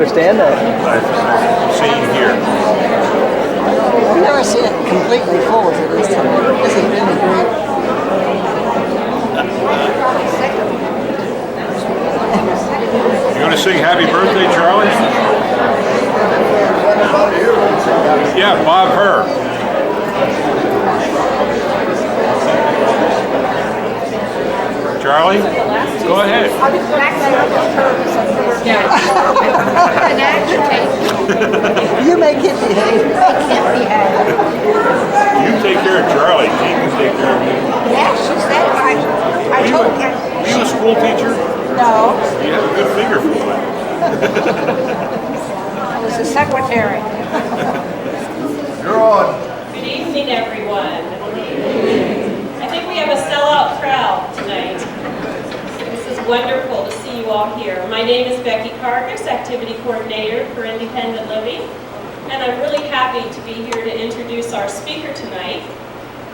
understand that. I've seen here. I've never seen it completely full as it is tonight. This has been great. You going to sing Happy Birthday, Charlie? Yeah, Bob Herr. Charlie, go ahead. You make it behave. You take care of Charlie. He can take care of you. Yeah, she said I told her. Are you a school teacher? No, You have a good finger for one. I was a secretary. You're on. Good evening, everyone. I think we have a sellout crowd tonight. This is wonderful to see you all here. My name is Becky Cargus, Activity Coordinator for Independent Living, and I'm really happy to be here to introduce our speaker tonight.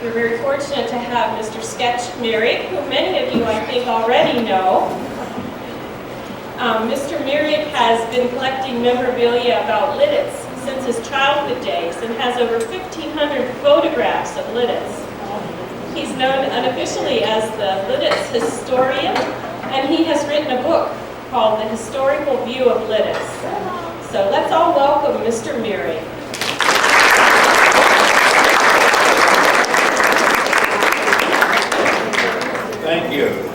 We're very fortunate to have Mr. Sketch Mearig, who many of you, I think, already know. Mr. Mearig has been collecting memorabilia about Lititz since his childhood days and has over 1,500 photographs of Lititz. He's known unofficially as the Lititz historian, and he has written a book called The Historical View of Lititz. So let's all welcome Mr. Mearig. Thank you.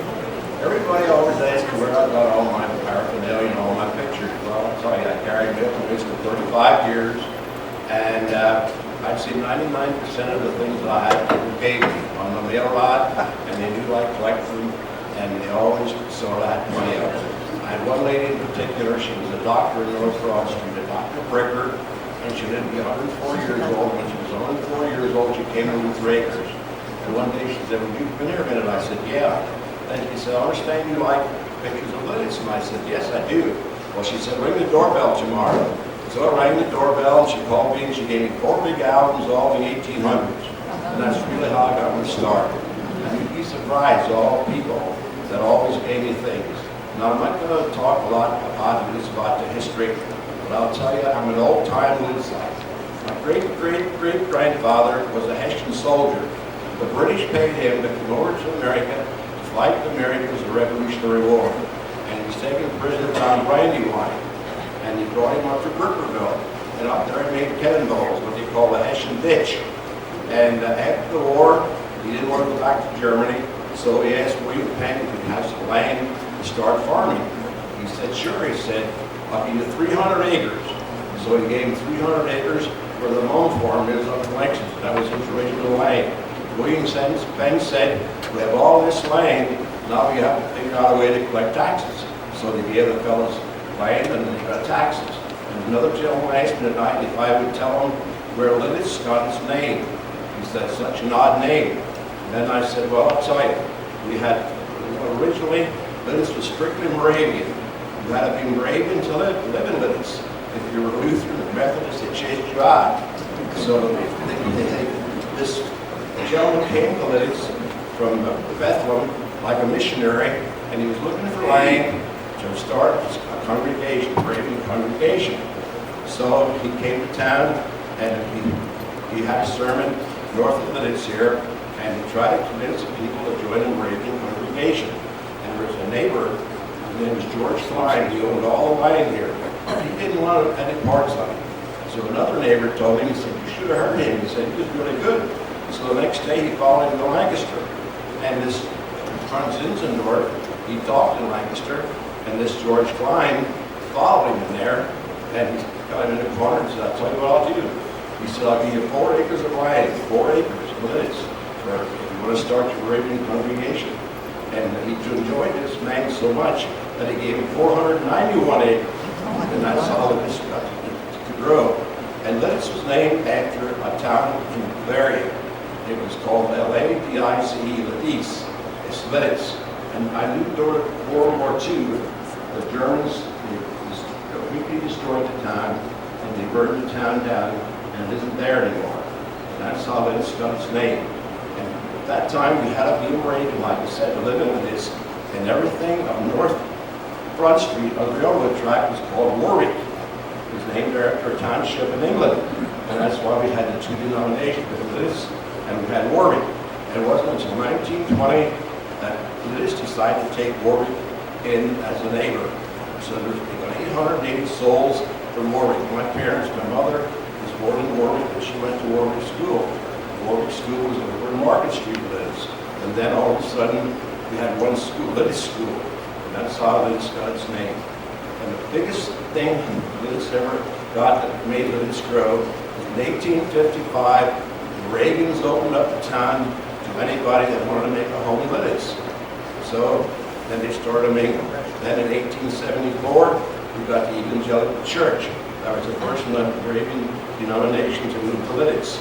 Everybody always asks where I got all my paraphernalia and all my pictures. Well, I'll tell you, I carried it with me for 35 years, and I'd say 99% of the things that I had people gave me on the mail lot, and they knew I collected them, and they always saw that money of it. I had one lady in particular, she was a doctor in North Broad Street, a Dr. Bricker, and she lived to be 104 years old. When she was 104 years old, she came to Lutheran. And one day she said, "Well, you've been here a minute." I said, "Yeah." And she said, "I understand you like pictures of Lititz." And I said, "Yes, I do." Well, she said, "Ring the doorbell tomorrow." So I rang the doorbell, and she called me, and she gave me 4 big albums, all in the 1800s. And that's really how I got my start. And you'd be surprised, all people that always gave me things. Now, I'm not going to talk a lot about this, about the history, but I'll tell you, I'm an old-time Litzite. My great-great-great-grandfather was a Hessian soldier. The British paid him to come over to America to fight the Mearig was the Revolutionary War. And he was taken prisoner down Brandywine. And he brought him up to Ripperville. And up there he made cannonballs, what they call the Hessian ditch. And after the war, he didn't want to go back to Germany, so he asked William Penn if he could have some land to start farming. He said, "Sure." He said, "I'll give you 300 acres. So he gave him 300 acres where the Lone Farm is up in Lexington. That was his original land. William Penn said, "We have all this land, now we have to figure out a way to collect taxes." So they gave the fellows land and they got taxes. And another gentleman asked me tonight if I would tell him where Lititz got its name. He said, "Such an odd name." And then I said, "Well, I'll tell you, we had, originally, Lititz was strictly Moravian. You had to be Moravian to live in Lititz. If you were Lutheran or Methodist, they chased you out." So this gentleman came to Lititz from Bethlehem like a missionary, and he was looking for land to start a congregation, a Moravian congregation. So he came to town, and he had a sermon north of Lititz here, and he tried to convince the people to join a Moravian congregation. And there was a neighbor, his name was George Klein, he owned all the land here. He didn't want any parts of it. So another neighbor told him, he said, "You should have heard him." He said, "He was really good." So the next day he followed him to Lancaster. And this Franz Zinzendorf, he talked in Lancaster, and this George Klein followed him in there, and he got him in the corner and said, "I'll tell you what I'll do." He said, "I'll give you 4 acres of land, 4 acres of Lititz, for if you want to start your Moravian congregation." And he enjoyed this man so much that he gave him 491 acres. And that's how Lititz got to grow. And Lititz was named after a town in Bavaria. It was called L-A-D-I-C-E, Lititz. It's Lititz. And I knew during World War II, the Germans completely destroyed the town, and they burned the town down, and it isn't there anymore. And that's how Lititz got its name. And at that time, we had a Mearig, like I said, to live in Lititz, and everything up North Front Street on the railroad track was called Warwick. was named after a township in England. And that's why we had the two denominations, Lititz and we had Warwick. And it wasn't until 1920 that Lititz decided to take Warwick in as a neighbor. So there's about 880 souls from Warwick. My parents, my mother was born in Warwick, and she went to Warwick School. Warwick School was over in Market Street, Lititz. And then all of a sudden, we had one school, Lititz School. And that's how Lititz got its name. And the biggest thing Lititz ever got that made Lititz grow was in 1855, the Reagans opened up the town to anybody that wanted to make a home in Lititz. So then they started making. Then in 1874, we got the Evangelical Church. That was the first Moravian denomination to move to Lititz.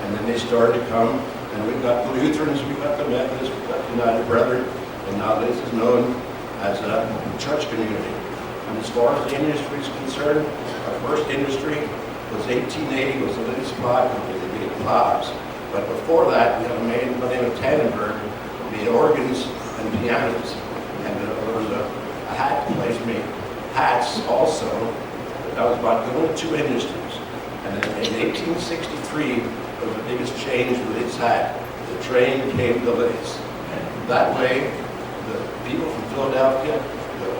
And then they started to come, and we got the Lutherans, we got the Methodists, we got the United Brethren, and now Lititz is known as a church community. And as far as the industry is concerned, our first industry was 1880, was the Lititz Pod Company, they made pods. But before that, we had a man by the name of Tannenberg, who made organs and pianos. And there was a hat place made hats also, but that was about going to two industries. And then in 1863 was the biggest change Lititz had. The train came to Lititz. And that way, the people from Philadelphia, the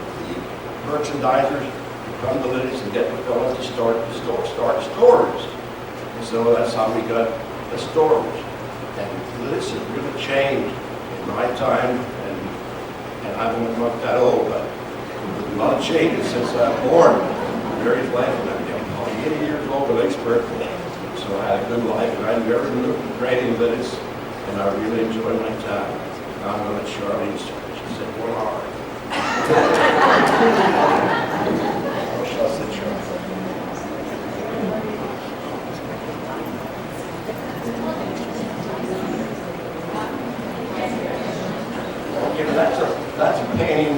merchandisers would come to Lititz and get the fellows to start stores. And so that's how we got the stores. And Lititz has really changed in my time, and I'm not that old, but a lot of changes since I was born. Married life, and I'm 80 years old with expert. So I had a good life, and I never moved to training Lititz, and I really enjoyed my time. Now I'm going to Charlie's. She said, "One hour." Or shall I say Charlie? Okay, that's a painting.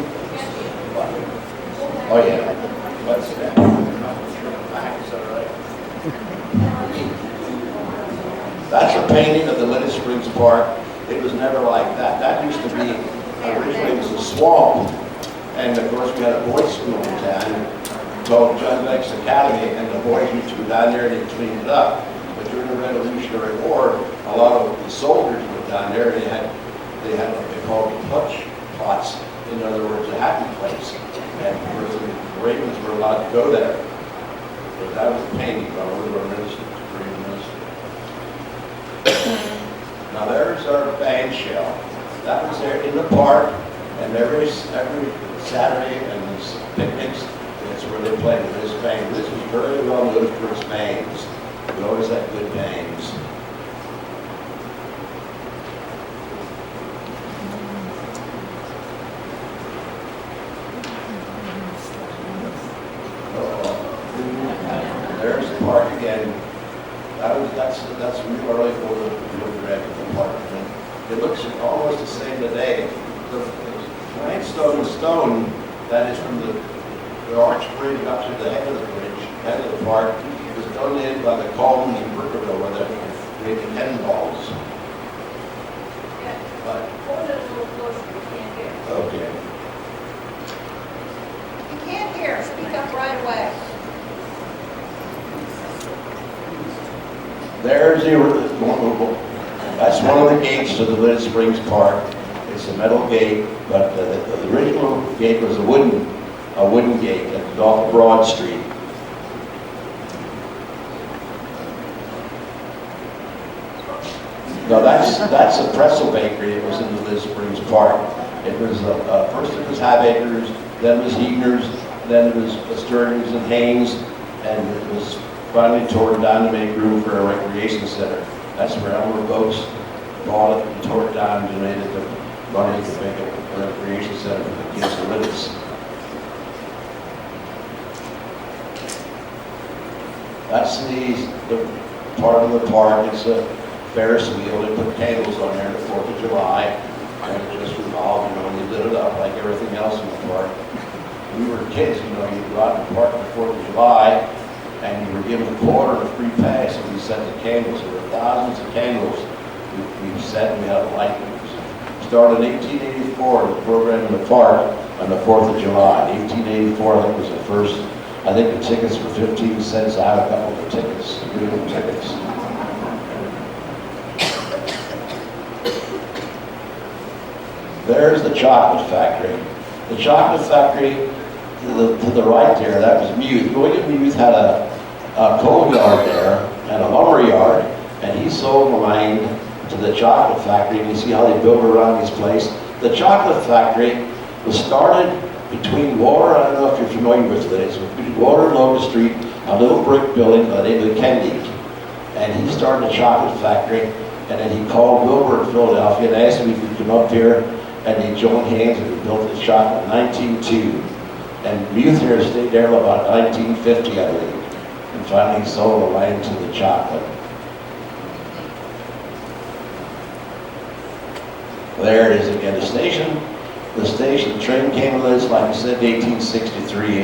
Oh yeah, what's that? Is that right? That's a painting of the Lititz Springs Park. It was never like that. That used to be, originally it was a swamp. And of course we had a boys' school in town called John Beck's Academy, and the boys used to go down there and they cleaned it up. But during the Revolutionary War, a lot of the soldiers went down there and they had what they called punch pots. In other words, a happy place. And the Ravens were allowed to go there. But that was the painting by Little Minister. Now there's our band shell. That was there in the park, and every Saturday and these picnics, that's where they played with this band. This was very well known for its bands. We always had good bands. There's the park again. That's really early for the Wreckage park. It looks almost the same today. The limestone and stone that is from the arch bridge up to the head of the bridge, head of the park, was donated by the Colton in Brickerville where they made the cannonballs. Okay. You can't hear, speak up right away. There's that's one of the gates to the Lititz Springs Park. It's a metal gate, but the original gate was a wooden gate that was off Broad Street. No, that's a Pretzel Bakery. It was in the Lititz Springs Park. It was first it was Habakers, then it was Eatons, then it was Sturgis and Haynes, and it was finally torn down to make room for a recreation center. That's where Elmer Boats bought it and tore it down and donated the money to make a recreation center for the kids of Lititz. That's the part of the park. It's a Ferris wheel. They put candles on there on the 4th of July, and it just revolved, and you lit it up like everything else in the park. When we were kids, you'd go out in the park on the 4th of July, and you were given a quarter and a free pass, and we set the candles. There were thousands of candles we set, and we had a light. Started in 1884, the program in the park on the 4th of July. 1884, I think, was the first I think the tickets were 15 cents. I have a couple of tickets, beautiful tickets. There's the chocolate factory. The chocolate factory to the right there, that was Muth. William Muth had a coal yard there and a lumber yard, and he sold the land to the chocolate factory. And you see how they built around this place. The chocolate factory was started between Water, I don't know if you're familiar with this, between Water and Locust Street, a little brick building by the name of Kennedy. And he started a chocolate factory, and then he called Wilbur in Philadelphia and asked him if he could come up here, and they joined hands and we built this shop in 1902. And Muth here stayed there about 1950, I believe, and finally sold the land to the chocolate. There it is again, the station. The train came with us, like I said, 1863,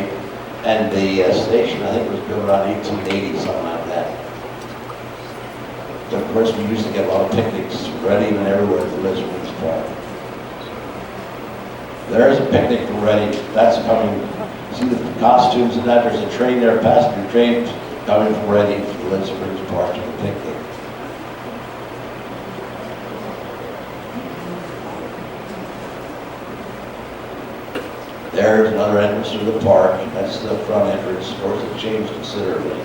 and the station, I think, was built around 1880, something like that. Of course, we used to get a lot of picnics, Reading and everywhere at the Lisbon's Park. There's a picnic from Reading. That's coming. See the costumes and that. There's a train there, a passenger train coming from Reading to the Lisbon's Park to the picnic. There's another entrance to the park. That's the front entrance. Of course, it changed considerably.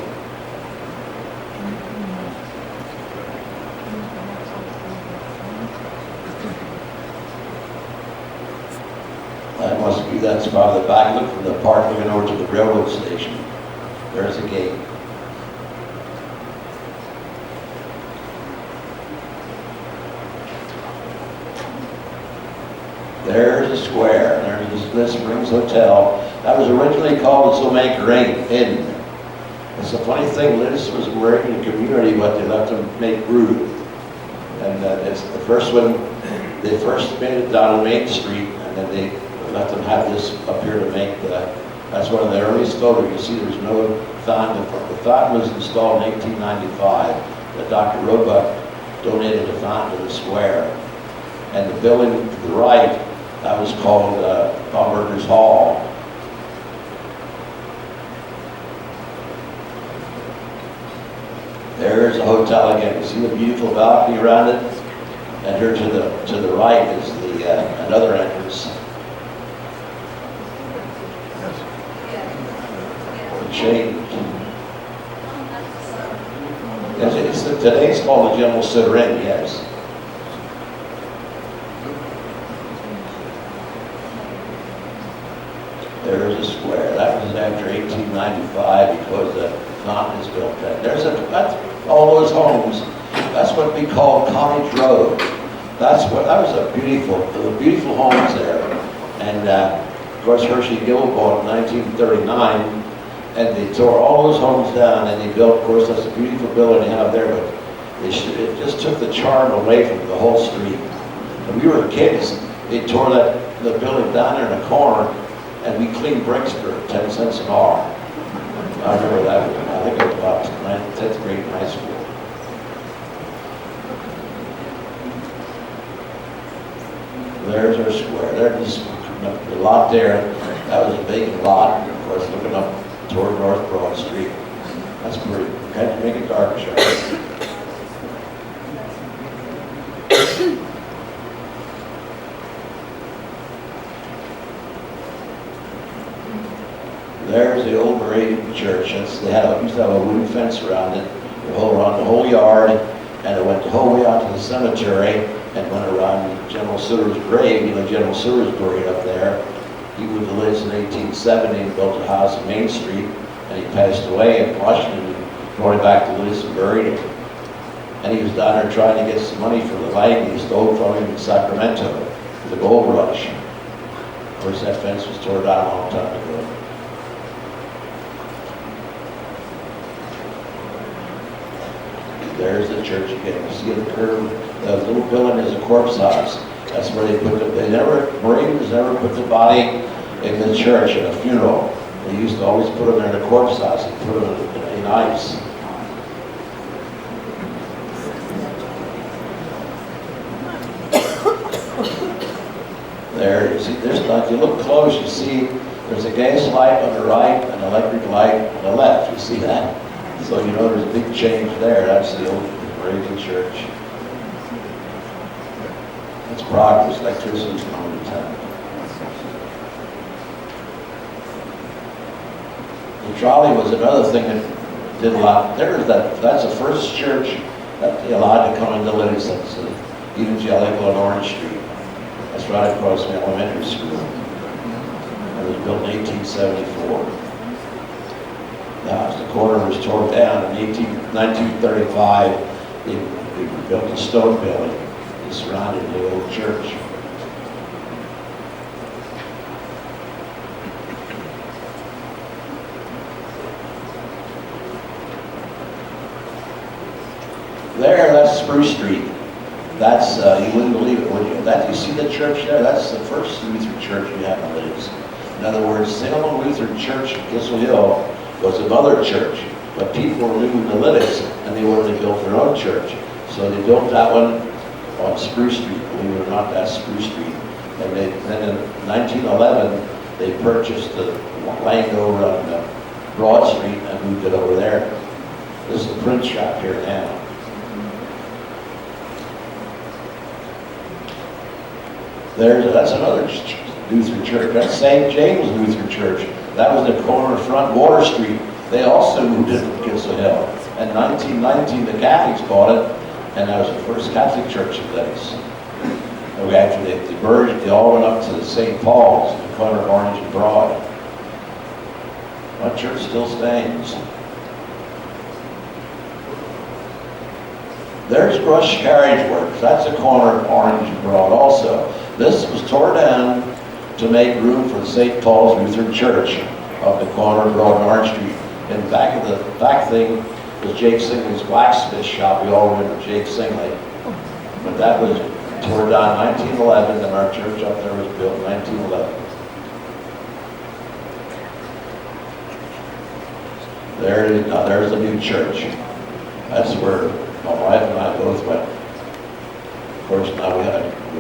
That must be, that's probably the back. Look from the park, looking over to the railroad station. There's a gate. There's a square. There's this Springs Hotel. That was originally called the Zomaker Inn. It's a funny thing. Lititz was a American community, but they let them make brew. And it's the first one. They first made it down on Main Street, and then they let them have this up here to make the. That's one of the earliest photos. You see, there's no fountain. The fountain was installed in 1895. But Dr. Roebuck donated a fountain to the square, and the building to the right. That was called Baumberger's Hall. There's a hotel again. You see the beautiful balcony around it? And here to the right is the another entrance. The change. Today it's called the General Sitter Inn, yes. There's a square. That was after 1895 because the fountain is built there. That's all those homes. That's what we call Cottage Road. That was a beautiful homes there. And of course Hershey Gill bought in 1939, and they tore all those homes down and they built. Of course, that's a beautiful building they have there, but it just took the charm away from the whole street. When we were kids, they tore the building down there in the corner. And we cleaned bricks for 10 cents an hour. I remember that. I think it was about 10th grade in high school. There's our square. There's the lot there. That was a vacant lot. Of course, looking up toward North Broad Street. That's pretty. Can't you make it dark, sure? There's the old Evangelical Church. They used to have a wooden fence around it, around the whole yard, and it went the whole way out to the cemetery and went around General Sitter's grave. You know, General Sitter's buried up there. He moved to Lititz in 1870 and built a house on Main Street, and he passed away in Washington and going back to Lititz and buried him. And he was down there trying to get some money for the land he stole from him in Sacramento, the gold rush. Of course, that fence was torn down a long time ago. There's the church again. You see the curve. The little building is a corpse house. That's where they put Marines never put the body in the church at a funeral. They used to always put them in a corpse house and put them in ice. There, you see, if you look close, you see There's a gas light on the right, an electric light on the left. You see that? So you know there's a big change there. That's the old Mearig church. It's progress. Electricity's coming to town. The trolley was another thing that did a lot. That's the first church that they allowed to come into Lititz. That's Evangelical on Orange Street. That's right across from the elementary school. It was built in 1874. The corner was torn down in 1935. They built a stone building. They surrounded the old church. There, that's Spruce Street. That's, you wouldn't believe it, would you? You see the church there? That's the first Lutheran church we have in Lititz. In other words, Salem Lutheran Church in Gissel Hill was a mother church, but people were moving to Lititz and they wanted to build their own church. So they built that one on Spruce Street. Believe it or not, that's Spruce Street. And then in 1911, they purchased the land over on Broad Street and moved it over there. This is the print shop here now. That's another Lutheran church. That's St. James Lutheran Church. That was the corner front Water Street. They also moved it from Gissel Hill. In 1919, the Catholics bought it, and that was the first Catholic church in Lititz. After they merged, they all went up to the St. Paul's, the corner of Orange and Broad. My church still stands. There's Rush Carriage Works. That's the corner of Orange and Broad also. This was torn down to make room for the St. Paul's Lutheran Church up the corner of Broad and Orange Street. In the back thing was Jake Singley's blacksmith shop. We all remember Jake Singley. But that was torn down in 1911, and our church up there was built in 1911. There it is. Now there's the new church. That's where my wife and I both went. Of course, now we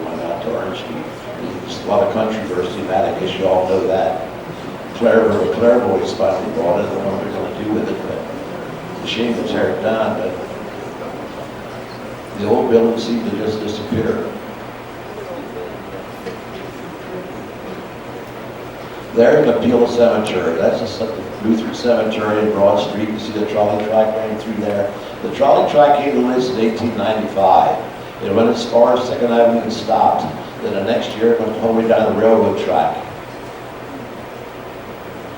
went out to Orange Street. There's a lot of controversy in that. I guess you all know that. Clairvoyants finally bought it. I don't know what they're going to do with it, but it's a shame to tear it down. But the old building seemed to just disappear. There's the Peel Cemetery. That's the Lutheran Cemetery in Broad Street. You see the trolley track running through there. The trolley track came to Lititz in 1895. It went as far as 2nd Avenue and stopped. Then the next year it went all the way down the railroad track.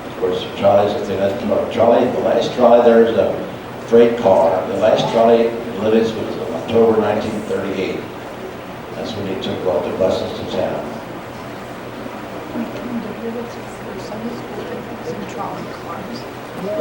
Of course, the trolley's the thing. That's the last trolley there is a freight car. The last trolley in Lititz was October 1938. That's when they took all the buses to town.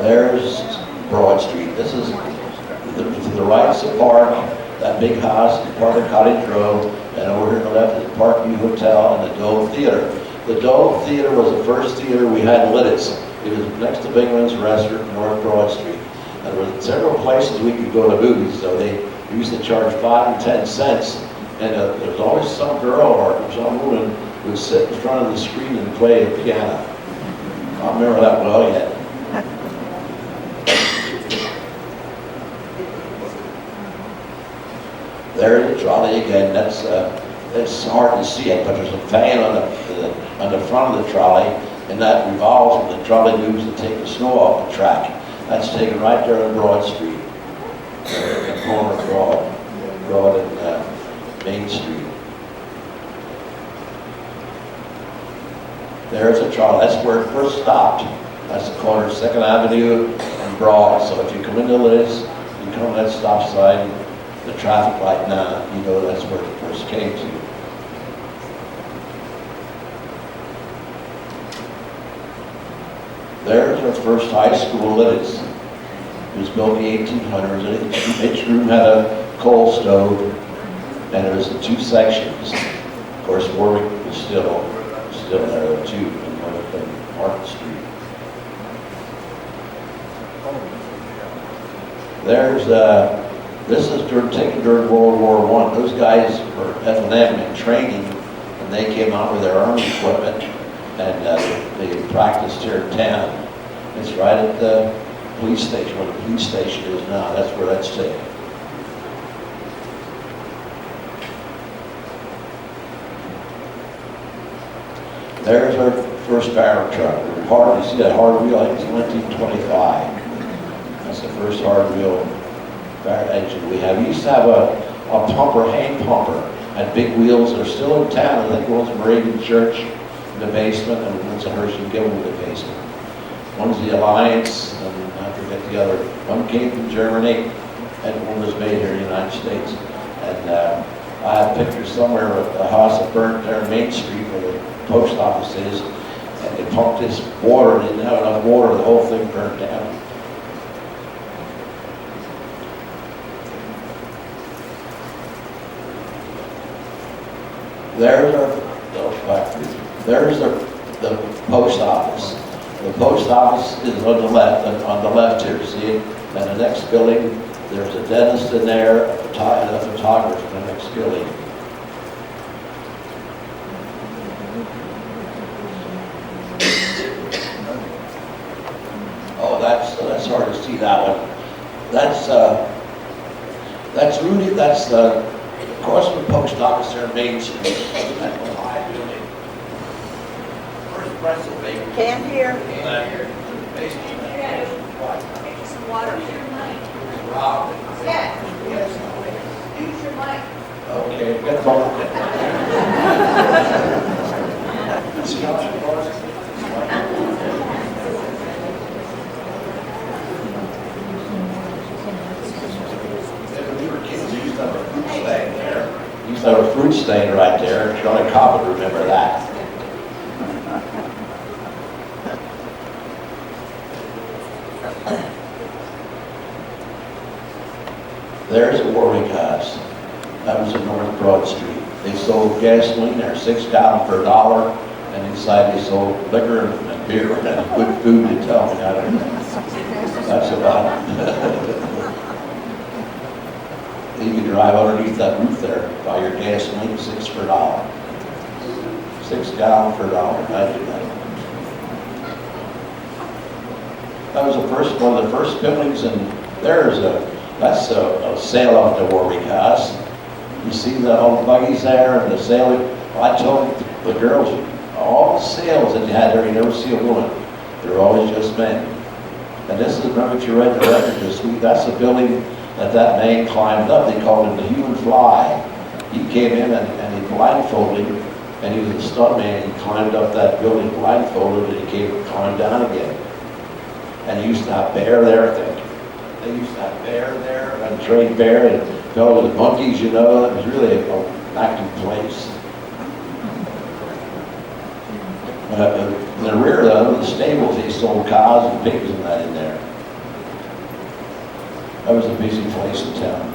There's Broad Street. This is to the right's the park. That big house is part of Cottage Road, and over here on the left is the Parkview Hotel and the Dole Theater. The Dole Theater was the first theater we had in Lititz. It was next to Bingman's Restaurant, North Broad Street. And there were several places we could go to movies, so they used to charge 5 and 10 cents. And there was always some girl or some woman who would sit in front of the screen and play the piano. I remember that well yet. There's the trolley again. It's hard to see it, but there's a fan on the front of the trolley, and that revolves when the trolley moves to take the snow off the track. That's taken right there on Broad Street, the corner of Broad and Main Street. There's a trolley. That's where it first stopped. That's the corner of 2nd Avenue and Broad. So if you come into Lititz, you come to that stop sign, the traffic light now, you know that's where it first came to. There's our first high school, Lititz. It was built in the 1800s. Each room had a coal stove, and it was in 2 sections. Of course, Warwick was still there too, in Warwick and Market Street. There's this is taken during World War I. Those guys were FNM Training, and they came out with their army equipment. and they practiced here in town. It's right at the police station, where the police station is now. That's where that's taken. There's our first fire truck. You see that hard wheel, I think it's 1925. That's the first hard wheel fire engine we have. We used to have a pumper, hand pumper, had big wheels that are still in town. I think one's Mearig Church in the basement, and one's a Hershey Gilman in the basement. One's the Alliance, and I forget the other. One came from Germany, and one was made here in the United States. And I have pictures somewhere of a house that burned there on Main Street where the post office is, and they pumped this water, they didn't have enough water, the whole thing burned down. There's the post office. The post office is on the left here, see it? And the next building, there's a dentist in there, and a photographer in the next building. Oh, that's hard to see that one. That's Rudy, that's across from the post office there in Main Street. That one high building. Where's Pretzel Bakery? Can't hear. Some water. Rob. Yeah. Use your mic. Okay, good phone. See how it goes? When we were kids, we used to have a fruit stand there. We used to have a fruit stand right there. Charlie Cobb would remember that. There's a Warwick House. That was in North Broad Street. They sold gasoline there, 6 gallons for $1, and inside they sold liquor and beer and good food to tell me. I don't know. That's about it. You can drive underneath that roof there, buy your gasoline, 6 for $1. 6 gallons for $1. I do that. That was the first one of the first buildings, and that's a sail off the Warwick House. You see the old buggies there and the sailing. I told the girls, all the sails that you had there, you never see a woman. They're always just men. And this is, remember what you read in the record this week, that's the building that man climbed up. They called him the human fly. He came in and he blindfolded, and he was a stunt man. He climbed up that building blindfolded, and he climbed down again. And he used to have bear there, I think. They used to have bear there, and trained bear, and fell with monkeys, you know. It was really an active place. In the rear of the stables, they sold cows and pigs and that in there. That was a busy place in town.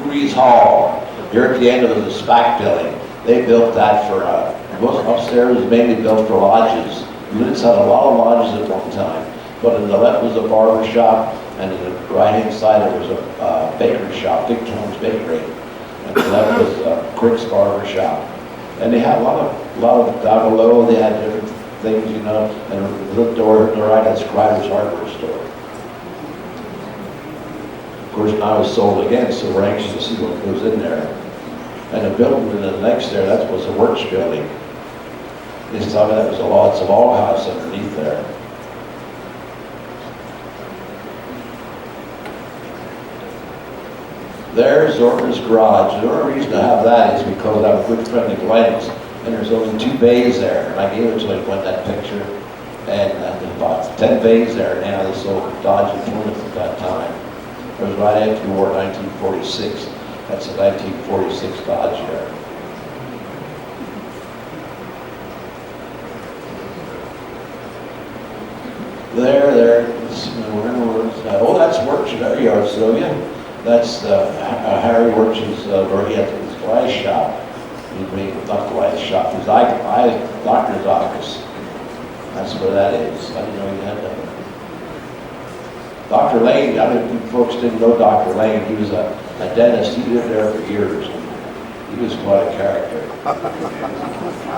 Rudy's Hall. Here at the end of the SPAC building. They built that for, upstairs was mainly built for lodges. Lititz had a lot of lodges at one time. But in the left was a barber shop, and in the right-hand side there was a bakery shop, Big Tom's Bakery. And the left was Quick's barber shop. And they had a lot of down below, they had different things, you know, and the door to the right, that's Carriage hardware store. Of course, now it's sold again, so we're anxious to see what goes in there. And the building in the next there, that was a works building. This time that was a lots of log house underneath there. There's Eatons Garage. The only reason to have that is because I have a good friend in Glenn's, and there's only 2 bays there. And I gave it to him when that picture, and there's about 10 bays there now. They sold Dodge and Plymouth at that time. It was right after the war, 1946. That's a 1946 Dodge there. Oh, that's Works Yard, Sylvia. That's Harry Works' where he had his glass shop. He made not glass shop, his eye doctor's office. That's where that is. I didn't know you had that. Dr. Lane, I mean, you folks didn't know Dr. Lane. He was a dentist. He lived there for years. He was quite a character.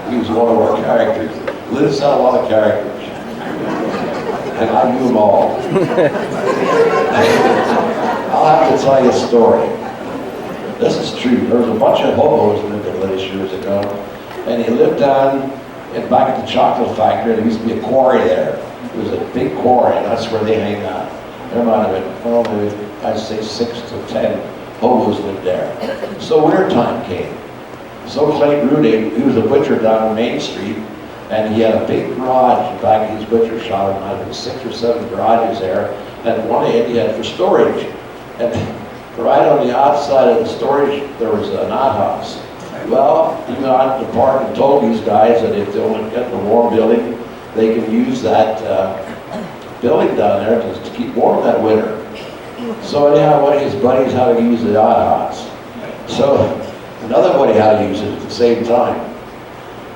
He was one of our characters. Lititz had a lot of characters. And I knew them all. I'll have to tell you a story. This is true. There was a bunch of hobos lived in Lititz years ago. And he lived down back at the chocolate factory. There used to be a quarry there. It was a big quarry, and that's where they hang out. There might have been, well, maybe I'd say 6 to 10 hobos lived there. So winter time came. So Clayton Rudy, he was a butcher down on Main Street, and he had a big garage back in his butcher shop. There might have been 6 or 7 garages there, and one end he had for storage. And right on the outside of the storage, there was an outhouse. Well, he went out to the park and told these guys that if they want to get in a warm building, they can use that building down there to keep warm that winter. So anyhow, one of his buddies had to use the outhouse. So another buddy had to use it at the same time.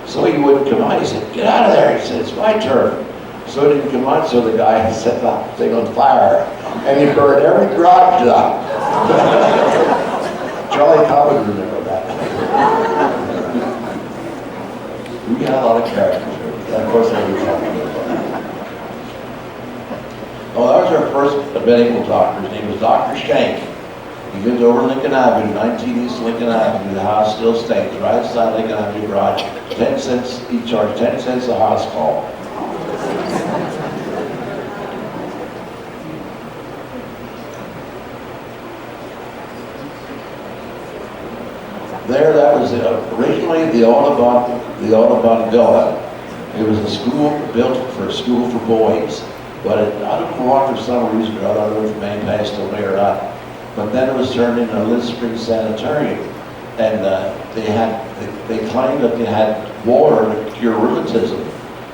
So he wouldn't come out. He said, "Get out of there." He said, "It's my turn." So he didn't come out, so the guy set the thing on fire, and he burned every garage down. Charlie Cobbin remember that. We had a lot of characters. Of course, I was talking about. Oh, that was our first medical doctor. His name was Dr. Shank. He lived over Lincoln Avenue, 19 East Lincoln Avenue. The house still stands right outside Lincoln Avenue Garage. 10 cents, he charged 10 cents a house call. There, that was originally the Autobahn Villa. It was a school built for a school for boys, but I don't know why for some reason or other, I don't know if the man passed away or not. But then it was turned into a Lititz Springs Sanitarium, and they claimed that they had water to cure rheumatism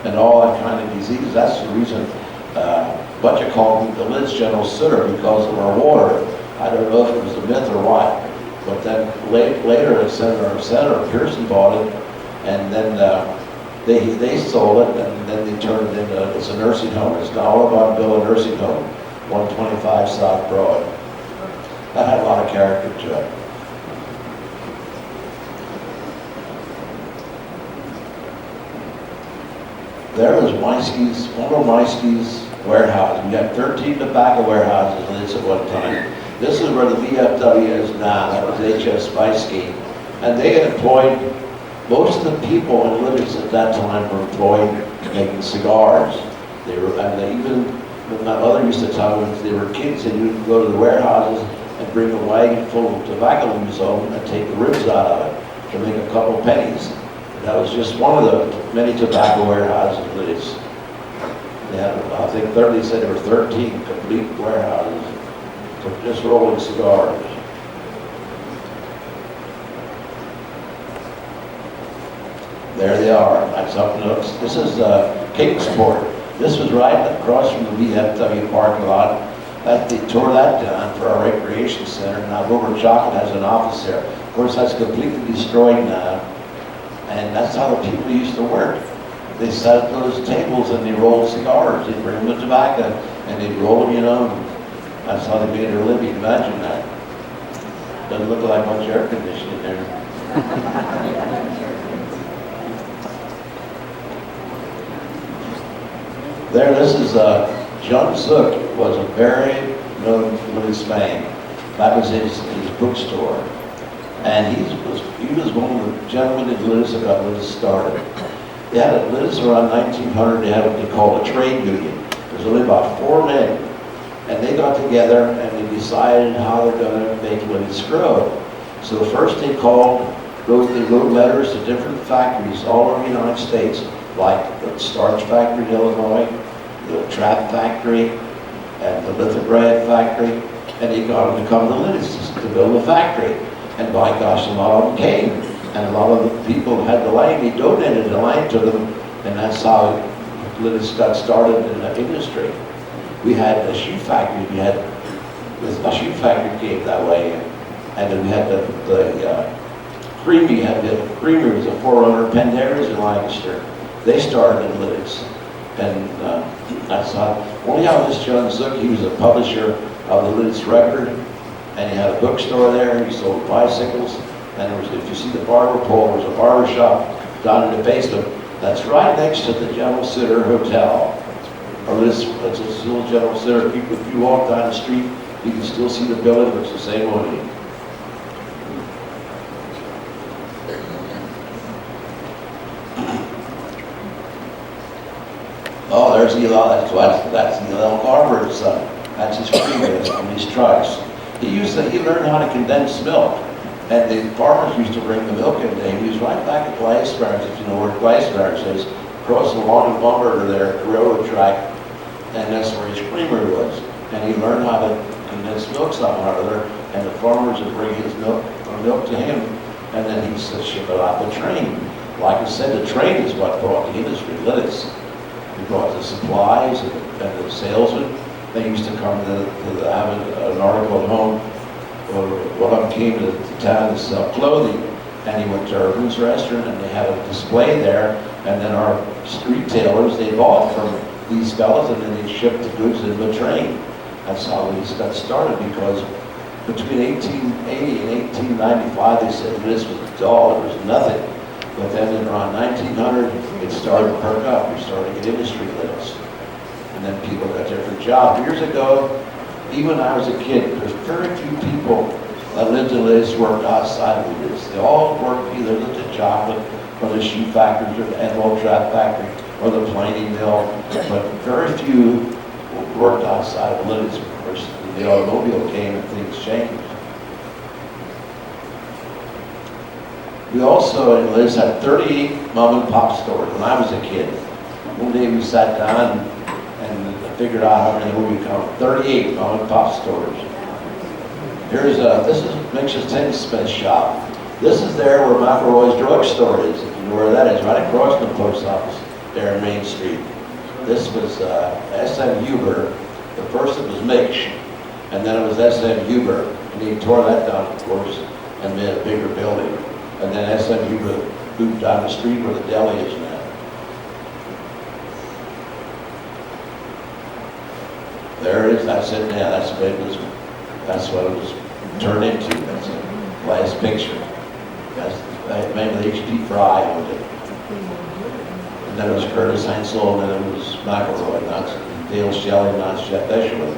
and all that kind of disease. That's the reason a bunch of called it the Lititz General Center, because of our water. I don't know if it was a myth or what. But then later, Senator Pearson bought it, and then they sold it, and then they turned it into, it's a nursing home. It's the Autobahn Villa Nursing Home, 125 South Broad. That had a lot of character to it. There was Meiski's, one of Meiski's warehouses. We had 13 tobacco warehouses in Lititz at one time. This is where the VFW is now. That was H.S. Meiski. And they had employed, most of the people in Lititz at that time were employed making cigars. They were, and they even, my mother used to tell me, if they were kids, they would go to the warehouses and bring a wagon full of tobacco leaves home and take the ribs out of it to make a couple pennies. And that was just one of the many tobacco warehouses in Lititz. They had, I think, they said there were 13 complete warehouses. Just rolling cigars. There they are. That's up notes. This is Kingsport. This was right across from the VFW parking lot. They tore that down for our recreation center. Now Wilbur Chocolate has an office there. Of course, that's completely destroyed now. And that's how the people used to work. They sat at those tables and they rolled cigars. They'd bring them the tobacco and they'd roll them, you know. That's how they made their living. Imagine that. Doesn't look like much air conditioning there. There, this is John Zook was a very known Lititz man. That was his bookstore. And he was one of the gentlemen in Lititz that got Lititz started. They had at Lititz around 1900, they had what they called a trade union. There's only about 4 men. And they got together and they decided how they're going to make Lititz grow. So first they wrote letters to different factories all over the United States, like the starch factory in Illinois, the trap factory, and the lithograph factory, and they got them to come to Lititz to build a factory. And by gosh, a lot of them came. And a lot of the people who had the land, they donated the land to them, and that's how Lititz got started in the industry. We had a shoe factory. A shoe factory came that way, and then we had the creamery. The creamery was a forerunner of Pender's in Lancaster. They started in Lititz, And that's not, only how this John Zook, he was a publisher of the Lititz Record, and he had a bookstore there, he sold bicycles, and there was, if you see the barber pole, there was a barber shop down in the basement. That's right next to the General Sitter Hotel. Or this, it's a still General Sitter. If you walk down the street, you can still see the building, it's the same way. Oh, there's Eli, that's Eli Barber's son. That's his creamer on these trucks. He learned how to condense milk. And the farmers used to bring the milk in there. He was right back at Glasbarrens, if you know where Glasbarrens is, across the lawn of Bumberger there, the railroad track, and that's where his creamery was. And he learned how to condense milk somehow or other, and the farmers would bring his milk to him, and then he'd ship it out the train. Like I said, the train is what brought the industry, Lititz. He brought the supplies and the salesmen. They used to come to have an article at home. Or one of them came to town to sell clothing, and he went to Urban's restaurant, and they had a display there, and then our street tailors, they bought from these fellas, and then they shipped the goods in the train. That's how these got started, because between 1880 and 1895, they said this was dull, it was nothing. But then in around 1900, it started to perk up. We started to get industry lists. And then people got different jobs. Years ago, even when I was a kid, there's very few people that lived in Lititz worked outside of Lititz. They all worked either at the chocolate or the shoe factories or the envelope trap factory or the planing mill, but very few worked outside of Lititz. Of course, the automobile came and things changed. We also in Lititz had 38 mom and pop stores when I was a kid. One day we sat down and figured out how many we count. 38 mom and pop stores. This is Mix's Tinsmith shop. This is there where McElroy's drugstore is, if you know where that is, right across from the post office there in Main Street. This was S.M. Huber. The first it was Mix, and then it was S.M. Huber, and he tore that down, of course, and made a bigger building. And then S.M. Huber moved down the street where the deli is now. There it is, that's it now, that's what it was turned into, that's the last picture. That's maybe H.P. Fry owned it. And then it was Curtis Hensel, and then it was McElroy, not Dale Shelley, not Jeff Eshler.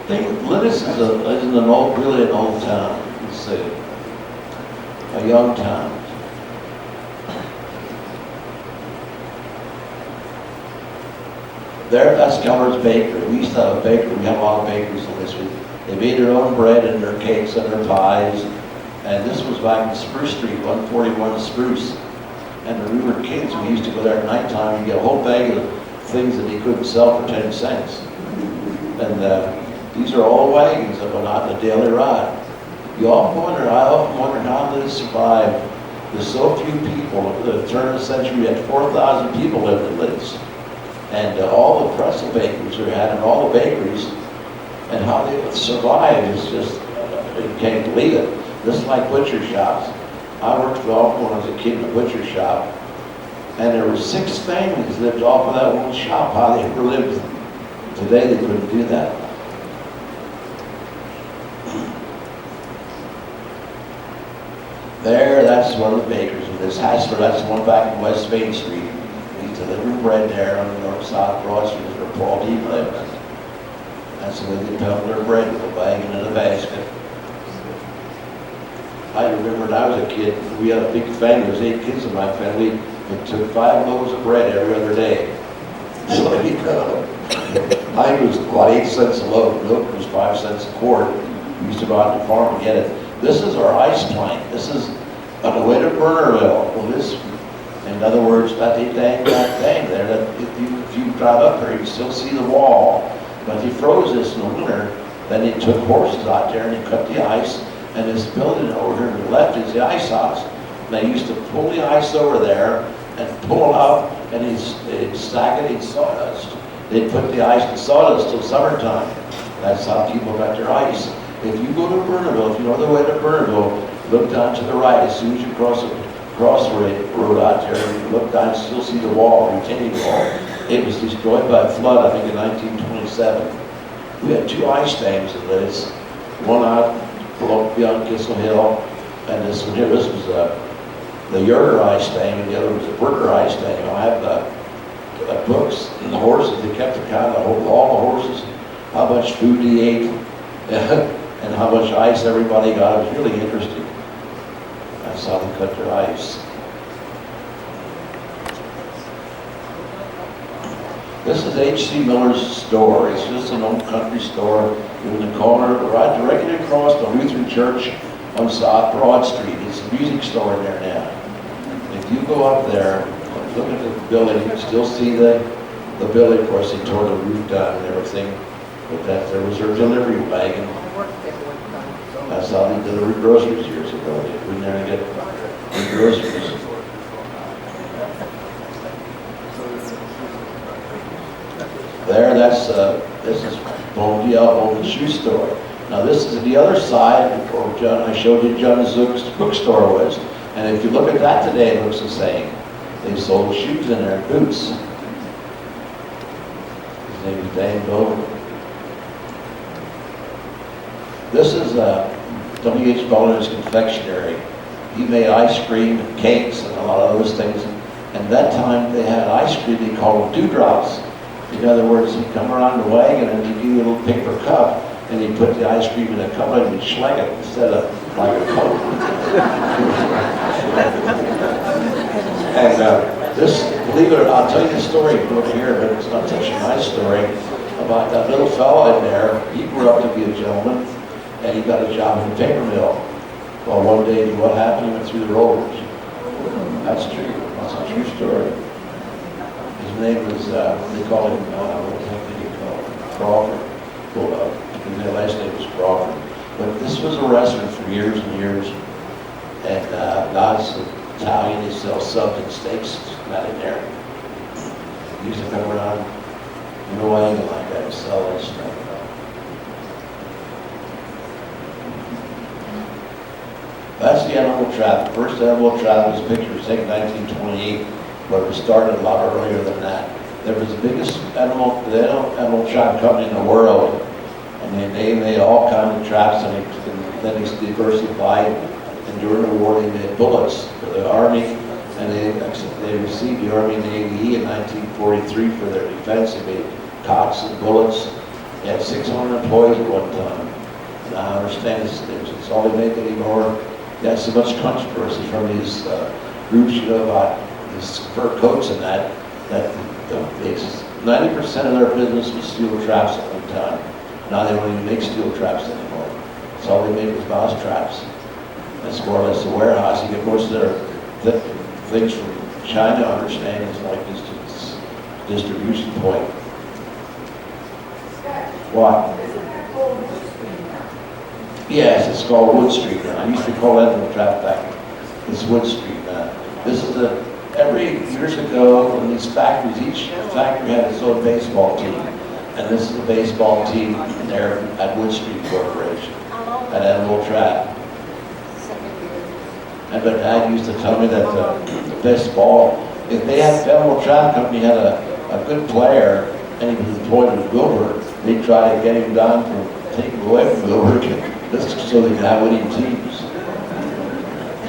Lititz is really an old town, let's see, a young town. There, that's Keller's Bakery. We used to have a bakery. We have a lot of bakeries in this. They made their own bread and their cakes and their pies. And this was back in Spruce Street, 141 Spruce. And when we were kids, we used to go there at nighttime and get a whole bag of things that he couldn't sell for 10 cents. And these are all wagons that went out in a daily ride. I often wonder how did it survive? There's so few people. At the turn of the century, we had 4,000 people lived in Lititz. And all the pretzel bakeries we had, and all the bakeries, and how they would survive is just, you can't believe it. Just like butcher shops. I worked for when I was a kid in a butcher shop, and there were 6 families lived off of that one shop. How they ever lived today, they couldn't do that. There, that's one of the bakers. And this Hasler, that's the one back in West Main Street. We delivered bread there on the north-south cross street where Paul D lived. That's the way they peddled their bread, with a wagon and a basket. I remember when I was a kid, we had a big family. There was 8 kids in my family. It took 5 loaves of bread every other day. So, I think it was about 8 cents a loaf. Milk was 5 cents a quart. We used to go out to the farm and get it. This is our ice plant. This is on the way to Burnerville. Well, this, in other words, that dang thing there, that if you drive up there, you can still see the wall. But he froze this in the winter. Then he took horses out there and he cut the ice. And this building over here to the left is the ice house. And they used to pull the ice over there and pull it up, and they'd stack it in sawdust. They'd put the ice in sawdust till summertime. That's how people got their ice. If you go to Burnerville, if you know the way to Burnerville, look down to the right. As soon as you cross the road out there, you look down, you'll see the wall, retaining wall. It was destroyed by a flood, I think, in 1927. We had 2 ice dams in Lititz, one out below beyond Kissel Hill, and this one here, this was the Yerger ice dam, and the other was the Burger ice dam. I have the books and the horses. They kept account of all the horses, how much food he ate, and how much ice everybody got. It was really interesting. That's how they cut their ice. This is H.C. Miller's store. It's just an old country store in the corner, right directly across the Lutheran Church on South Broad Street. It's a music store in there now. If you go up there, look at the building, you can still see the building. Of course, they tore the roof down and everything, but that there was their delivery wagon. I worked there one time. That's how they delivered groceries years ago. They went in there and get the groceries. There, this is Bone the Elbow, the shoe store. Now this is the other side, where John, I showed you John Zuks' bookstore was. And if you look at that today, it looks the same. They sold shoes in there, boots. His name is Dan Dover. This is W.H. Boner's confectionery. He made ice cream and cakes and a lot of those things. And that time they had ice cream they called dewdrops. In other words, he'd come around the wagon and he'd give you a little paper cup and he'd put the ice cream in a cup and he'd schlag it instead of like a Coke. And this, believe it or not, I'll tell you the story over here, but it's not such a nice story, about that little fellow in there. He grew up to be a gentleman and he got a job in the paper mill. Well, one day, what happened? He went through the rollers. That's true. That's a true story. His name was, they call him, what the heck did he call him? Crawford. Well, his last name was Crawford. But this was a restaurant for years and years. And God's Italian, they sell subs and steaks, not in there. He used to come around in a wagon like that and sell that stuff. That's the animal trap. The first animal trap was picture was taken in 1928, but it started a lot earlier than that. There was the biggest animal trap company in the world, and they made all kinds of traps, and then they diversified. And during the war, they made bullets for the Army, and they received the Army and the Navy in 1943 for their defense. They made cocks and bullets. They had 600 employees at one time. And I understand it's all they make anymore. They had so much controversy from these groups, about these fur coats and that 90% of their business was steel traps at one time. Now they don't even make steel traps anymore. That's all they make is mouse traps. That's more or less a warehouse. You get most of their things from China, understand, is like this distribution point. What? Yes, it's called Wood Street now. I used to call that the trap factory. It's Wood Street now. This is every years ago, when these factories, each factory had its own baseball team. And this is the baseball team there at Wood Street Corporation, at Animal Trap. And my dad used to tell me that the best ball, if they had the Animal Trap Company had a good player and he was employed with Wilbur, they'd try to get him down from taking away from Wilbur so they could have winning teams.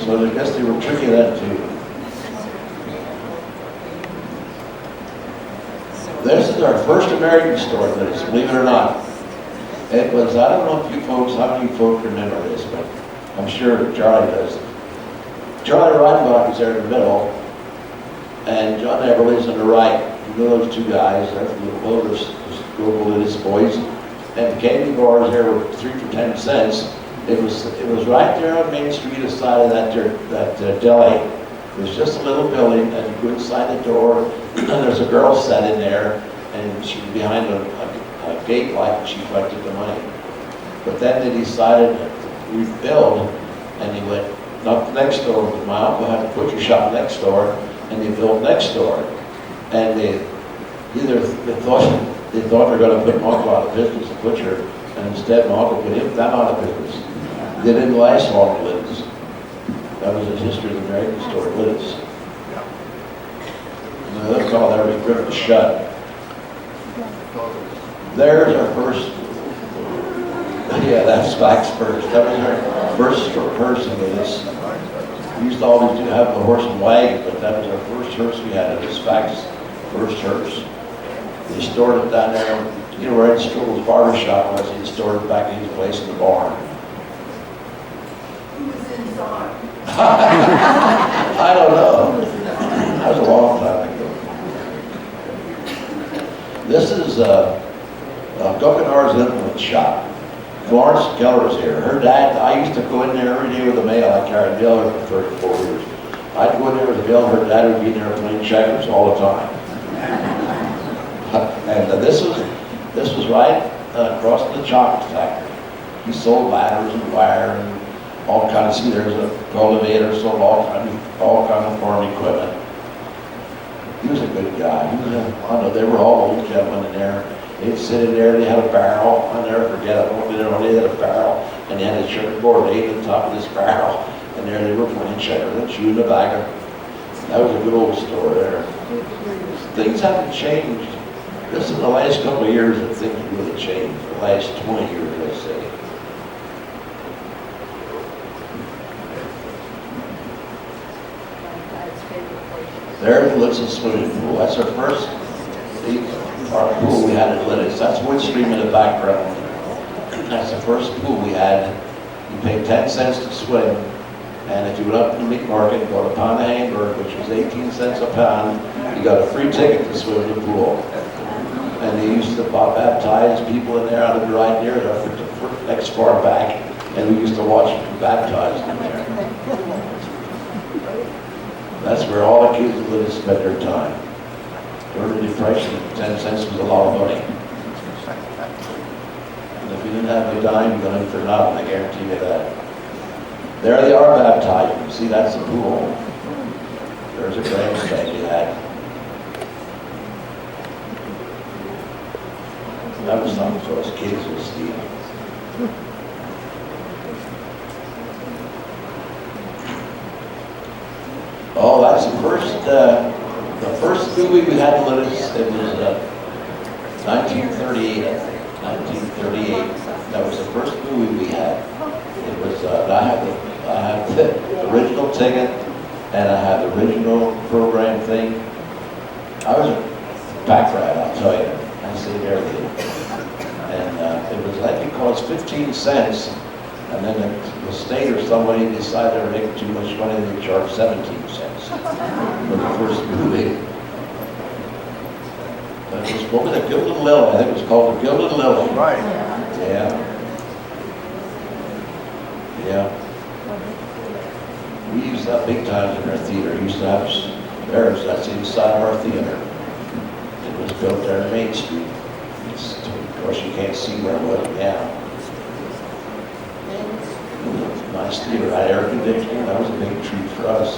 So I guess they were tricky then too. This is our first American store, believe it or not. It was, I don't know if you folks, how many folks remember this, but I'm sure Charlie does. Charlie Reichenbach is there in the middle, and John Everly's on the right. You know those two guys, they're from the Voters, local Lititz boys. And the candy bars there were 3 for 10 cents. It was right there on Main Street, aside of that deli. It was just a little building, and you go inside the door, and there's a girl sat in there, and she was behind a gate light, and she collected the money. But then they decided to rebuild, and they went up next door. My uncle had a butcher shop next door, and they built next door. And they thought they were going to put my uncle out of business, the butcher, and instead my uncle put them out of business. They didn't last long at Lititz. That was the history of the American store at Lititz. That's all that was ripped shut. There's our first, yeah, that's Spike's first. That was our first hearse into this. We used to always have the horse and wagon, but that was our first hearse we had. It was Spike's first hearse. They stored it down there, you know where Ed Stroll's barber shop was. He stored it back in his place in the barn. Who was inside? I don't know. That was a long time ago. This is Gokenhar's implement shop. Florence Keller's here. Her dad, I used to go in there every day with the mail. I carried mail there for 34 years. I'd go in there with the mail. Her dad would be in there playing checkers all the time. And this was right across the chocolate factory. He sold ladders and wire and all kinds. See, there's a cultivator, sold all kind of farm equipment. He was a good guy. He was I don't know, they were all old gentlemen in there. They'd sit in there, they had a barrel. I'll never forget it. They had a barrel, and they had a checkerboard laid on top of this barrel. And there they were playing checkers and chewing tobacco. That was a good old store there. Things haven't changed. This is the last couple of years that things really changed. The last 20 years, let's say. There's Lititz swimming pool. That's our first pool we had at Lititz. That's Woodstream in the background. That's the first pool we had. You paid 10 cents to swim, and if you went up to the meat market and bought a pound of hamburger, which was 18 cents a pound, you got a free ticket to swim in the pool. And they used to baptize people in there out of the right near there for next far back, and we used to watch them baptized in there. That's where all the kids in Lititz spent their time. During the Depression, 10 cents was a lot of money. And if you didn't have a dime, you're going to for nothing, I guarantee you that. There they are baptized. You see, that's the pool. There's a grandstand you had. That was something for us kids to see. Oh, that's the first movie we had in Lititz. It was 1938, I think. 1938. That was the first movie we had. It was I had the original ticket, and I had the original program thing. I was a pack rat, I'll tell you. I saved everything. And it was, I think, it cost 15 cents. And then the state or somebody decided they were making too much money, and they charged 17 cents for the first movie. What was it? Gilded Lily. I think it was called the Gilded Lily. Right. Yeah. Yeah. We used that big times in our theater. We used to have, that's inside our theater. It was built there on Main Street. Of course, you can't see where it was now. Nice theater, had air conditioning. That was a big treat for us.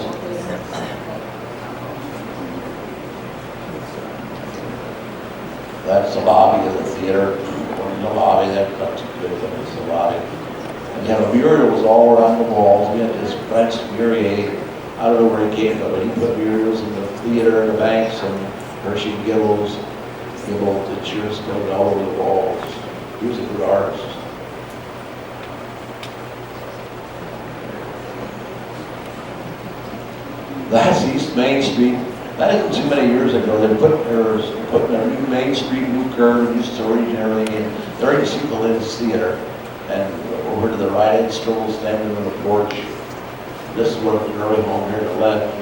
That's the lobby of the theater. In the lobby, that's not too good, but it's the lobby. And you have murals all around the walls. We had this French Mearig. I don't know where he came from, but he put murals in the theater, the banks, and Hershey Gibbles, the cheers going all over the walls. He was a good artist. That's East Main Street. That isn't too many years ago. They're putting a new Main Street, new curve, new storage and everything in. There you see the Lititz Theater. And over to the right, Ed Stroll standing on the porch. This is what the early home here to the left.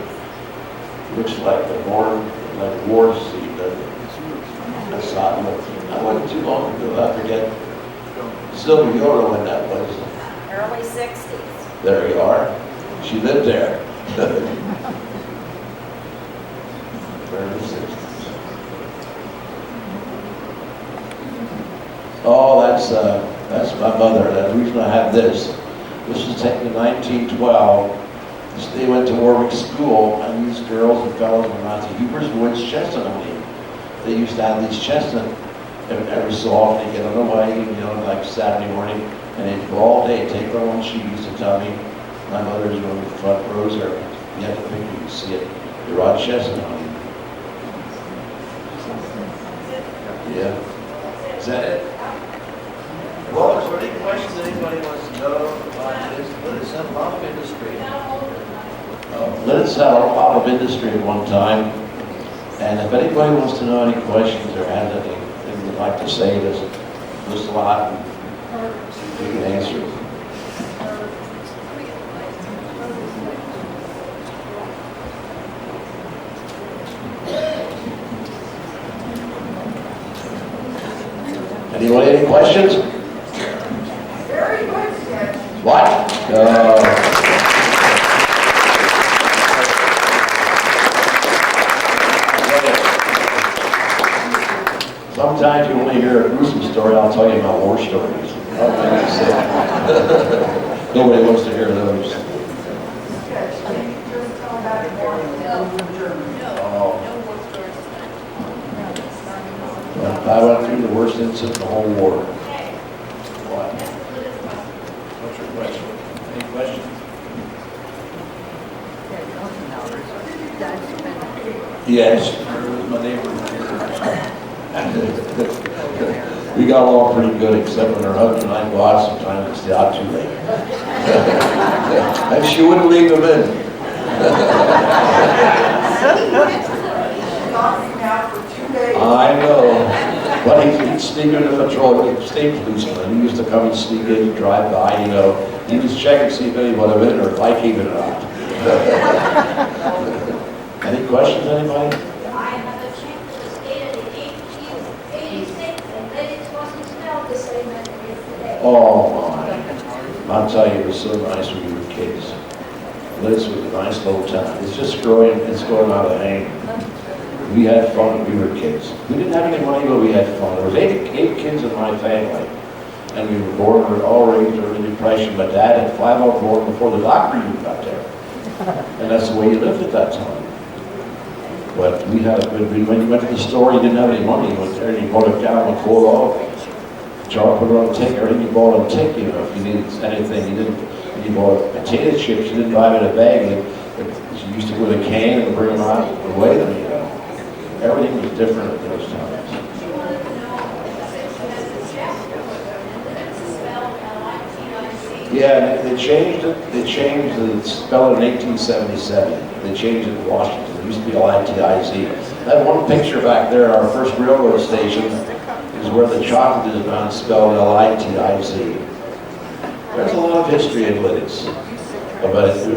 Looks like the war scene, doesn't it? That's not much. That wasn't too long ago. I forget. Sylvia Yoder when that was. Early 60s. There you are. She lived there. Early 60s. Oh, that's my mother. That's the reason I have this. This was taken in 1912. They went to Warwick School, and these girls and fellows went out to Huber's Woods Chestnut Industry. They used to have these chestnut every so often. You know why, like Saturday morning, and they'd go all day, take their own. She used to tell me, my mother's one of the front rows there. You have the picture, you can see it. They're on Chestnut. Yeah. Is that it? Well, is there any questions anybody wants to know about this? Lititz had a lot of industry. Lititz had a lot of industry at one time. And if anybody wants to know any questions or has anything they'd like to say, just list a lot and you can answer. Anybody, any questions? Very good, sir. What? Sometimes you want to hear a gruesome story, I'll tell you my war stories. Nobody wants to hear those. Can you just tell about it more? I went through the worst incident in the whole war. What? What's your question? Any questions? Yes. My neighbor. We got along pretty good, except when her husband and I go out sometimes and stay out too late. And she wouldn't leave him in. Now for 2 days. I know. But he'd sneak into the patrol, state policeman. He used to come and sneak in, drive by, you know. He'd just check and see if anyone had been or if I came in or not. Any questions, anybody? I have a check that was dated in 1886, and Lititz wasn't spelled the same as it is today. Oh, my. I'll tell you, it was so nice when we were kids. Lititz was a nice little town. It's just growing, it's going out of hand. We had fun when we were kids. We didn't have any money, but we had fun. There was eight kids in my family. And we were born, we were all raised during the Depression. My dad had 5 of them born before the doctor even got there. And that's the way you lived at that time. But we had a good, when you went to the store, you didn't have any money. You went there and you bought a gallon of cold oil. Jar put it on a tick, everything you bought on a tick, you know, if you needed anything, you didn't, when you bought potato chips, you didn't buy them in a bag. You used to go to a can and bring them out and weigh them, you know. Everything was different at those times. Yeah, they changed it. They changed the spell in 1877. They changed it in Washington. It used to be Lititz. That one picture back there, our first railroad station, is where the chocolate is now spelled Lititz. There's a lot of history in Lititz. But it's a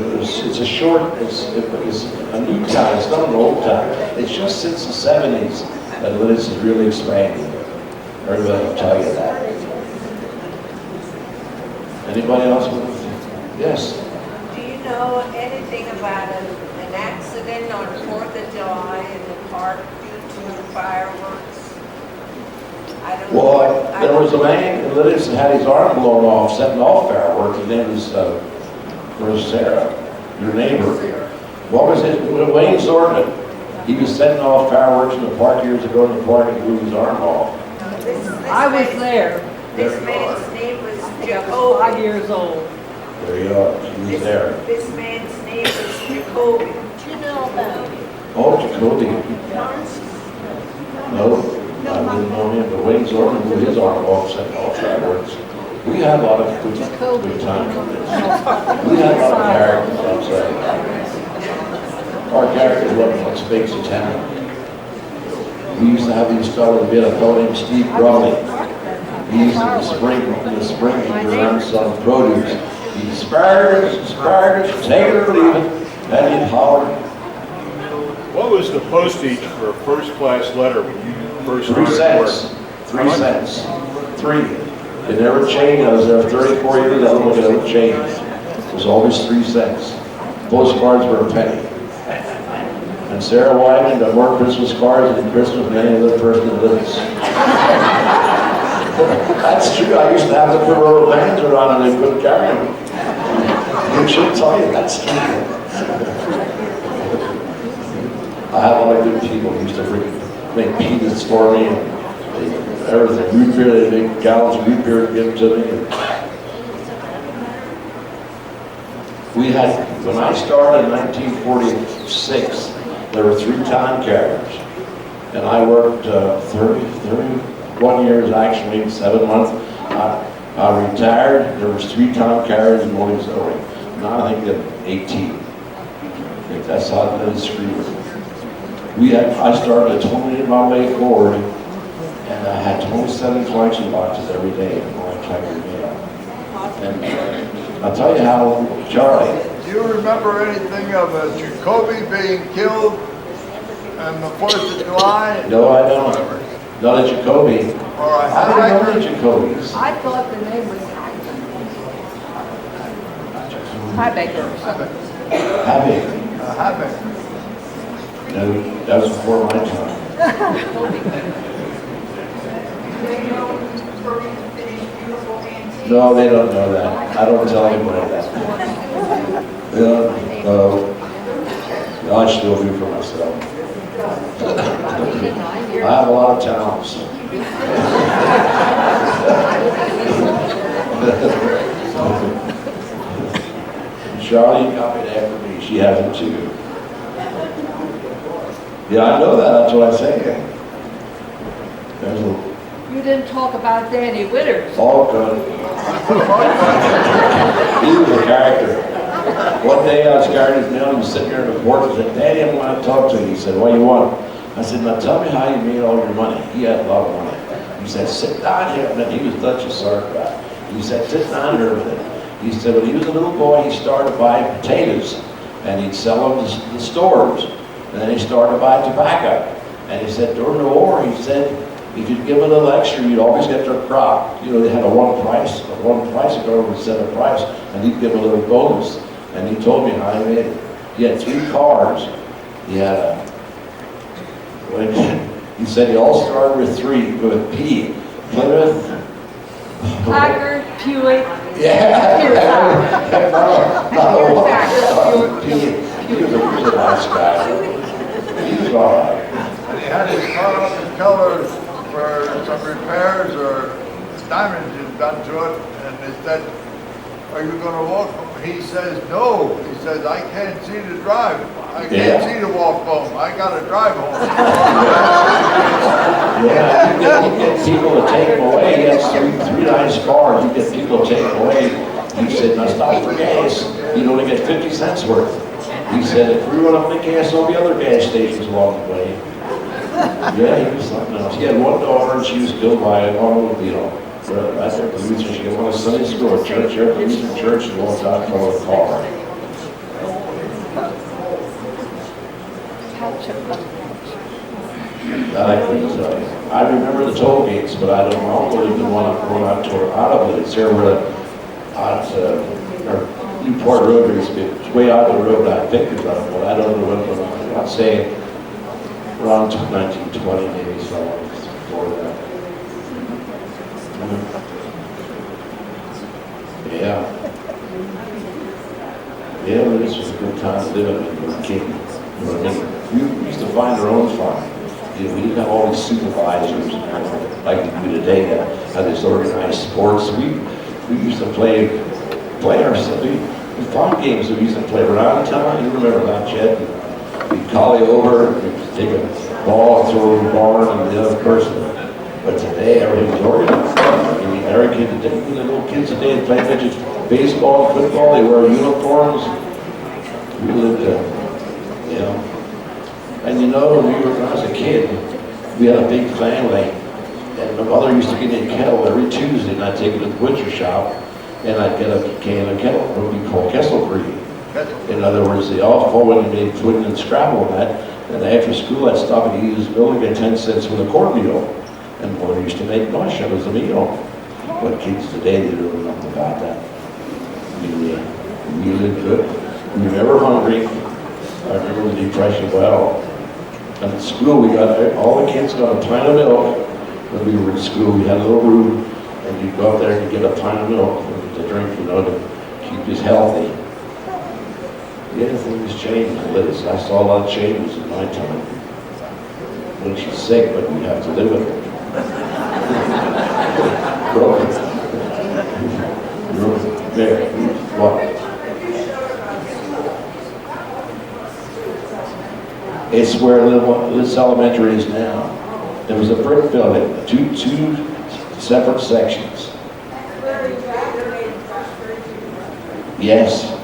new town. It's not an old town. It's just since the 70s that Lititz is really expanding. Everybody will tell you that. Anybody else? Yes. Do you know anything about an accident on 4th of July in the park due to fireworks? I don't know. Well, there was a man in Lititz that had his arm blown off, setting off fireworks. His name was Sarah, your neighbor. What was his? Wayne Zorman. He was setting off fireworks in the park years ago in the park and blew his arm off. I was there. This man's name was I was Jacoby. 5 years old. There you are. He was there. This man's name was Jacoby. Do you know about Oh, Jacoby. No, I didn't know him, but Wayne Zorman blew his arm off, setting off fireworks. We had a lot of good time on this. We had a lot of characters, I'm saying. Our characters wasn't what speaks to town. We used to have these fellows, we had a fellow named Steve Brumley. He used in the spring, he'd go around selling produce. He'd asparagus, take it or leave it, and he'd holler. What was the postage for a first-class letter when you first 3 started cents. work? 3 cents. 3. It never changed. I was there 34 years. I don't know if it ever changed. It was always 3 cents. Postcards were a penny. And Sarah Wyman got more Christmas cards than Christmas than any other person in Lititz. That's true. I used to have to put rubber bands around and they couldn't carry them. You should tell you that's true. I had a lot of good people who used to make peanuts for me and everything. Root beer, they make gallons of root beer to give to me. We had, when I started in 1946, there were 3 town carriers. And I worked 30 1 year is actually 7 months. I retired, there was 3 town carriages in Montessori. Now I think there are 18. I think that's how it is screwed. I started a 28-mile way forward, and I had 27 collection boxes every day in my Tiger mail. And I'll tell you how, Charlie. Do you remember anything of a Jacoby being killed on the 4th of July? No, I don't. Not a Jacoby. Or a I don't know Habakkuk? Jacobys. I thought the name was Habakkuk or something. Happy. A Habakkuk. No, that was before my time. They know Kirby finished beautiful antiques. No, they don't know that. I don't tell anybody that. They don't know. I still do for myself. I have a lot of talents. Charlie copied after me. She has it too. Yeah, I know that. That's what I say. There's a You didn't talk about Danny Withers. all good. He was a character. One day I was carrying his mail, he was sitting there in the porch, and said, Daddy, I want to talk to you. He said, what do you want? I said, now tell me how you made all your money. He had a lot of money. He said, sit down here. And he was Dutch as sauerkraut. He said, sit down here with it. He said, when he was a little boy, he started buying potatoes, and he'd sell them to the stores. And then he started to buy tobacco. And he said, during the war, he said, if you'd give a little extra, you'd always get their crop. You know, they had a one price, the government would set a price, and he'd give a little bonus. And he told me how he made it. He had 3 cars. He had he said he all started with 3, with P, Plymouth. Packard, Hewitt. Yeah. He was a nice guy. He was all right. And he had his car up in color for some repairs or damage had done to it, and they said, are you gonna walk home? He says, no. He says, I can't see to drive. I can't see to walk home. I gotta drive home. Yeah, you get people to take him away. He has 3 nice cars. You get people to take him away. He said, now stop for gas. You'd only get 50 cents worth. He said, if we run up the gas, all the other gas stations along the way. Yeah, he was something else. He had 1 daughter, and she was killed by an automobile. I think the Lutheran, she went to Sunday school at church, here at the Lutheran Church, and walked out in front of the car. I couldn't tell you. I remember the toll gates, but I don't know. I believe the one I'm going out toward Autobahn. There were Newport Road. It's way out the road. I think it's on, but I don't know what I'm not saying. Around 1920, maybe somewhere before that. Yeah. Yeah, but this was a good time to live in when we came. You know what I mean? We used to find our own fun. You know, we didn't have all these supervisors like we do today that have this organized sports. We used to play ourselves. The fun games we used to play around town. You remember that, Chet? We'd collie over, we'd take a ball and throw it in the barn and the other person. But today, everything's organized. I mean, the little kids today play midget baseball, football, they wear uniforms. We lived, you know. And you know, when I was a kid, we had a big family. And my mother used to get me a kettle every Tuesday, and I'd take it to the butcher shop, and I'd get a can of kettle, what we call Kessel Cream. In other words, they all forward and made pudding and scrabble and that. And after school, I'd stop at Eatons Building and get 10 cents for the cornmeal. And mother used to make mush, that was a meal. But kids today, they don't know nothing about that. We lived good. We were never hungry. I remember the Depression well. And at school, we got, all the kids got a pint of milk. When we were in school, we had a little room, and you'd go up there and get a pint of milk to drink, you know, to keep us healthy. Yeah, things changed. I saw a lot of changes in my time. When she's sick, but we have to live with her. There. What? It's where Lititz Elementary is now. It was a brick building, two separate sections. Where he graduated first grade. Yes,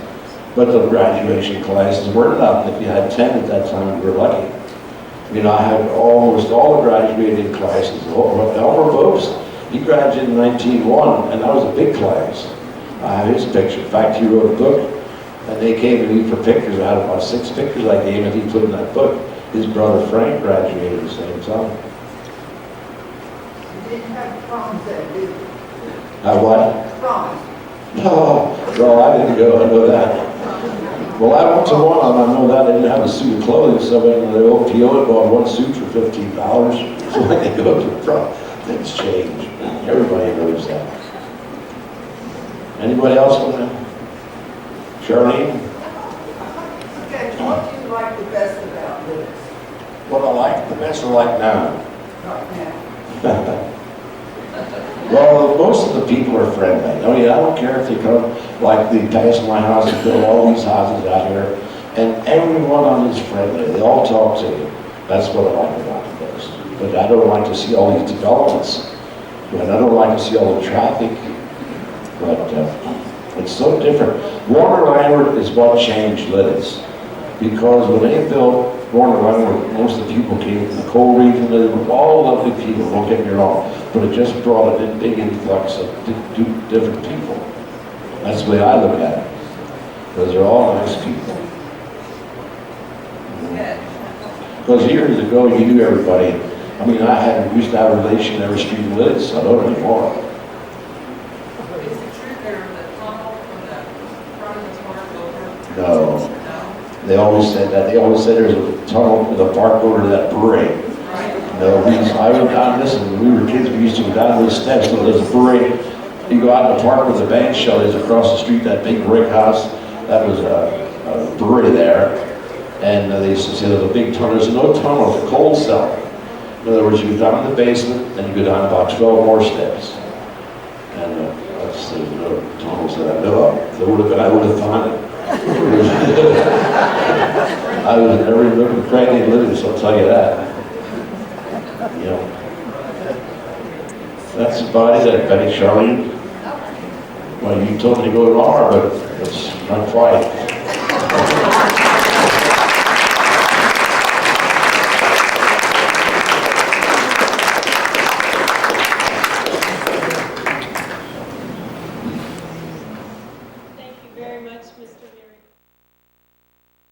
but the graduation classes weren't enough. If you had 10 at that time, you were lucky. I mean, I had almost all the graduating classes. Elmer Bopes, he graduated in 1901, and that was a big class. I have his picture. In fact, he wrote a book, and they came to me for pictures. I had about 6 pictures I gave him, and he put in that book. His brother Frank graduated at the same time. You didn't have proms there, did you? What? Proms. No, well, I didn't go, I know that. Well, I went to one of them, I know that, they didn't have a suit of clothing, so I went to the OPO and bought one suit for $15. So when they go to the prom, things change. Everybody knows that. Anybody else want to? Charlene? Okay, what do you like the best about Lititz What I like the best, I like now. right now? Well, most of the people are friendly. I mean, I don't care if they come, like they pass my house and build all these houses out here, and everyone on is friendly. They all talk to you. That's what I like about the place. But I don't like to see all these developments. But I don't like to see all the traffic. But it's so different. Warner Landward is what changed Lititz. Because when they built Warner Landward, most of the people came from the coal region. They were all lovely people, don't get me wrong. But it just brought a big influx of different people. That's the way I look at it. Because they're all nice people. Because years ago, you knew everybody. I mean, used to have a relation in every street in Lititz, so I don't anymore. Is it true there was a tunnel from the front of the park over? No. No? They always said that. They always said there's a tunnel in the park over to that parade. No, I went down this, and when we were kids, we used to go down those steps, so there's a parade. You go out in the park with the band shell, there's across the street, that big brick house, that was a brewery there. And they used to say there's a big tunnel. There's no tunnel, it's a coal cellar. In other words, you go down in the basement, then you go down about 12 more steps. And there's no tunnels that I know of. If there would have been, I would have found it. I was in every nook and cranny in Lititz, I'll tell you that. You know. That's about it, Betty. Charlene? Well, you told me to go tomorrow, but it's not quite.